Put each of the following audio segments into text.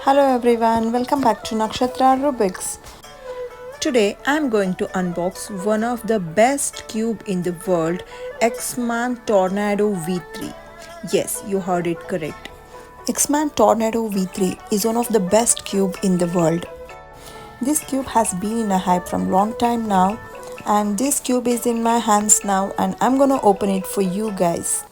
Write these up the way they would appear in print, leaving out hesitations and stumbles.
Hello everyone, welcome back to Nakshatra Rubiks. Today I'm going to unbox one of the best cube in the world, X-Man Tornado V3. Yes, you heard it correct. X-Man Tornado V3 is one of the best cube in the world. This cube has been in a hype from long time now, and this cube is in my hands now and I'm gonna open it for you guys.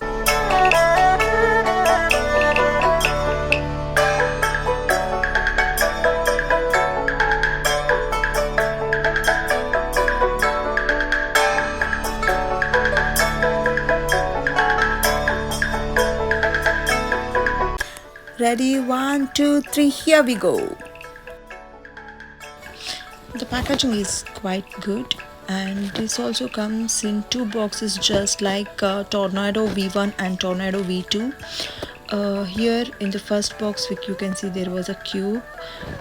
Ready? 1, 2, 3, here we go. The packaging is quite good, and this also comes in two boxes just like Tornado V1 and Tornado V2. Here in the first box you can see there was a cube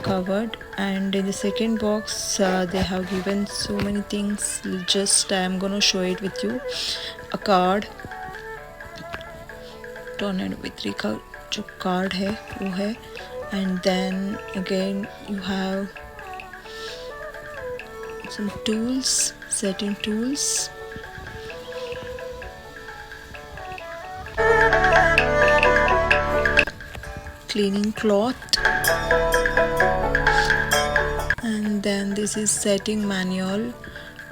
covered, and in the second box they have given so many things. Just I am gonna show it with you. A card, Tornado V3 का जो card है वो है, and then again you have some tools, setting tools, cleaning cloth, and then this is setting manual.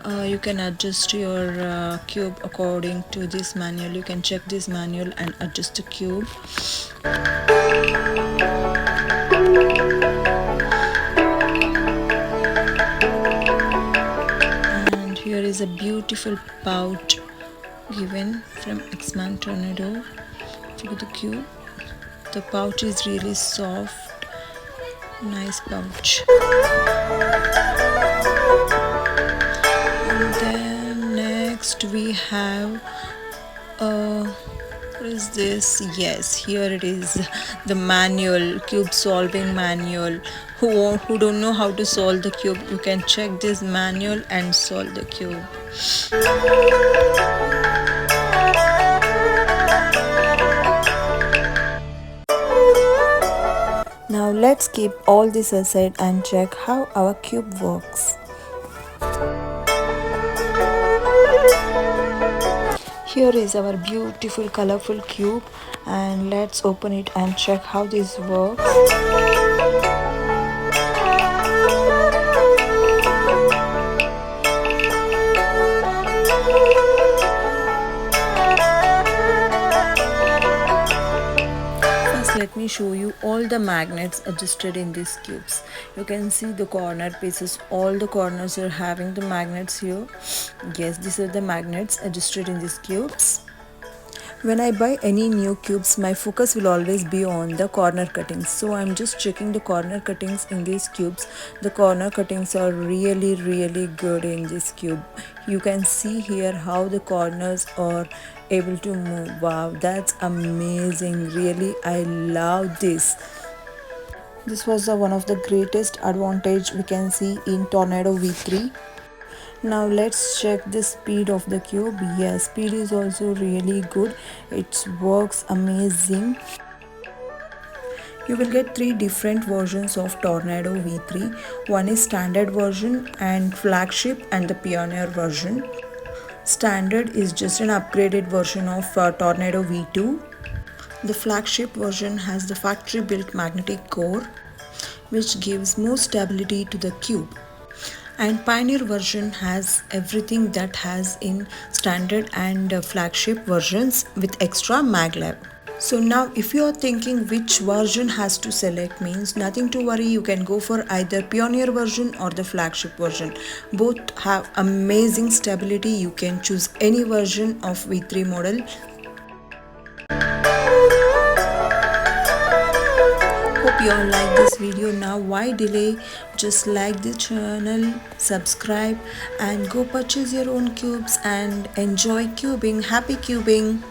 You can adjust your cube according to this manual. You can check this manual and adjust the cube. And here is a beautiful pouch given from X-Man Tornado. Look at the cube. The pouch is really soft, nice pouch. And then next we have what is this? Yes, here it is, the manual, cube solving manual. Who don't know how to solve the cube, you can check this manual and solve the cube. Now let's keep all this aside and check how our cube works. Here is our beautiful colorful cube, and let's open it and check how this works. Let me show you all the magnets adjusted in these cubes. You can see the corner pieces, all the corners are having the magnets here. Yes, these are the magnets adjusted in these cubes. When I buy any new cubes, my focus will always be on the corner cuttings. So I'm just checking the corner cuttings in these cubes. The corner cuttings are really good in this cube. You can see here how the corners are able to move. Wow, that's amazing. Really, I love this. This was one of the greatest advantage we can see in Tornado V3. Now let's check the speed of the cube. Yes, speed is also really good. It works amazing. You will get three different versions of Tornado V3. One is standard version and flagship and the pioneer version. Standard is just an upgraded version of Tornado V2. The flagship version has the factory built magnetic core, which gives more stability to the cube. And pioneer version has everything that has in standard and flagship versions with extra maglev. So now if you are thinking which version has to select, means nothing to worry, you can go for either pioneer version or the flagship version. Both have amazing stability. You can choose any version of V3 model. Hope you all like this video. Now why delay, just like the channel, subscribe and go purchase your own cubes and enjoy cubing. Happy cubing.